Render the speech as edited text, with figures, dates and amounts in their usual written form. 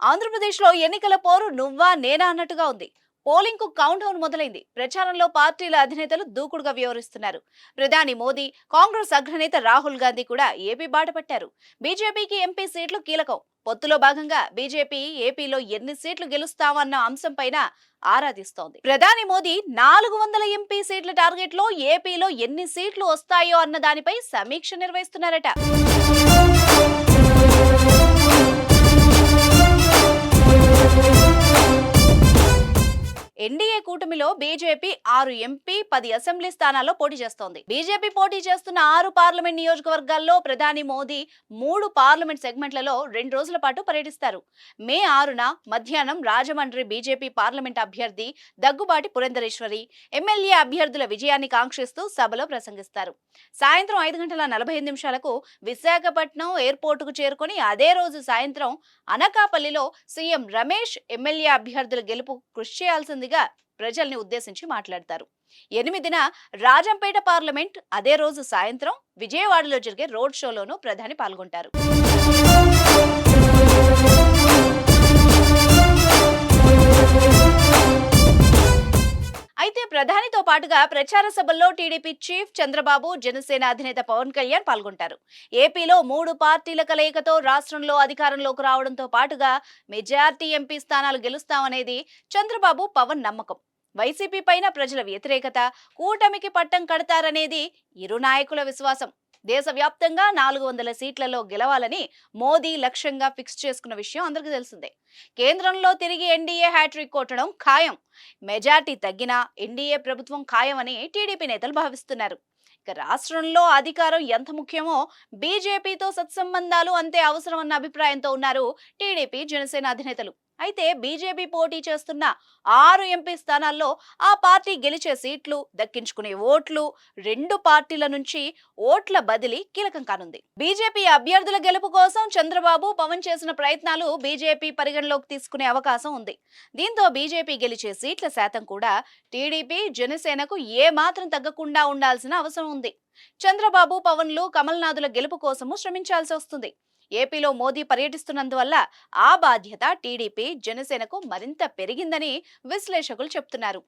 ఆంధ్రప్రదేశ్లో ఎన్నికల పోరు నువ్వా నేనా అన్నట్టుగా ఉంది. పోలింగ్ కు కౌంట్ డౌన్ మొదలైంది. ప్రచారంలో పార్టీల అధినేతలు దూకుడుగా వ్యవహరిస్తున్నారు. ప్రధాని మోదీ, కాంగ్రెస్ అగ్రనేత రాహుల్ గాంధీ కూడా ఏపీ బాట పట్టారు. బీజేపీకి ఎంపీ సీట్లు కీలకం. పొత్తులో భాగంగా బీజేపీ ఏపీలో ఎన్ని సీట్లు గెలుస్తామన్న అంశంపైన ఆరాధిస్తోంది. ప్రధాని మోదీ 400 ఎంపీ సీట్ల టార్గెట్ లో ఏపీలో ఎన్ని సీట్లు వస్తాయో అన్న దానిపై సమీక్ష నిర్వహిస్తున్నారట. ఎన్డీఏ కూటమిలో బీజేపీ 6 ఎంపీ 10 అసెంబ్లీ స్థానాల్లో పోటీ చేస్తోంది. బీజేపీ పోటీ చేస్తున్న 6 పార్లమెంట్ నియోజకవర్గాల్లో ప్రధాని మోదీ 3 పార్లమెంట్ సెగ్మెంట్లలో 2 రోజుల పాటు పర్యటిస్తారు. మే 6న మధ్యాహ్నం రాజమండ్రి బీజేపీ పార్లమెంట్ అభ్యర్థి దగ్గుబాటి పురంధరేశ్వరి, ఎమ్మెల్యే అభ్యర్థుల విజయాన్ని కాంక్షిస్తూ సభలో ప్రసంగిస్తారు. సాయంత్రం 5:45 విశాఖపట్నం ఎయిర్పోర్టుకు చేరుకుని అదే రోజు సాయంత్రం అనకాపల్లిలో సీఎం రమేష్ ఎమ్మెల్యే అభ్యర్థుల గెలుపు కృషి చేయాల్సిందిగా ప్రజల్ని ఉద్దేశించి మాట్లాడతారు. 8న రాజంపేట పార్లమెంట్, అదే రోజు సాయంత్రం విజయవాడలో జరిగే రోడ్ షోలోనూ ప్రధాని పాల్గొంటారు. అయితే ప్రధానితో పాటుగా ప్రచార సభల్లో టీడీపీ చీఫ్ చంద్రబాబు, జనసేన అధినేత పవన్ కళ్యాణ్ పాల్గొంటారు. ఏపీలో 3 పార్టీల కలయికతో రాష్ట్రంలో అధికారంలోకి రావడంతో పాటుగా మెజార్టీ ఎంపీ స్థానాలు గెలుస్తామనేది చంద్రబాబు, పవన్ నమ్మకం. వైసీపీ పైన ప్రజల వ్యతిరేకత, కూటమికి పట్టం కడతారనేది ఇరు నాయకుల విశ్వాసం. దేశవ్యాప్తంగా 400 సీట్లలో గెలవాలని మోదీ లక్ష్యంగా ఫిక్స్ చేసుకున్న విషయం అందరికీ తెలిసిందే. కేంద్రంలో తిరిగి ఎన్డీఏ హ్యాట్రిక్ కొట్టడం ఖాయం. మెజార్టీ తగ్గినా ఎన్డీఏ ప్రభుత్వం ఖాయమని టీడీపీ నేతలు భావిస్తున్నారు. ఇక రాష్ట్రంలో అధికారం ఎంత ముఖ్యమో బీజేపీతో సత్సంబంధాలు అంతే అవసరమన్న అభిప్రాయంతో ఉన్నారు టీడీపీ, జనసేన అధినేతలు. అయితే బీజేపీ పోటీ చేస్తున్న 6 ఎంపీ స్థానాల్లో ఆ పార్టీ గెలిచే సీట్లు, దక్కించుకునే ఓట్లు 2 పార్టీల నుంచి ఓట్ల బదిలీ కీలకం కానుంది. బీజేపీ అభ్యర్థుల గెలుపు కోసం చంద్రబాబు, పవన్ చేసిన ప్రయత్నాలు బీజేపీ పరిగణలోకి తీసుకునే అవకాశం ఉంది. దీంతో బీజేపీ గెలిచే సీట్ల శాతం కూడా టీడీపీ, జనసేనకు ఏ మాత్రం తగ్గకుండా ఉండాల్సిన అవసరం ఉంది. చంద్రబాబు, పవన్లు కమల్నాథుల గెలుపు కోసము శ్రమించాల్సి వస్తుంది. ఏపీలో మోదీ పర్యటిస్తున్నందువల్ల ఆ బాధ్యత టీడీపీ, జనసేనకు మరింత పెరిగిందని విశ్లేషకులు చెప్తున్నారు.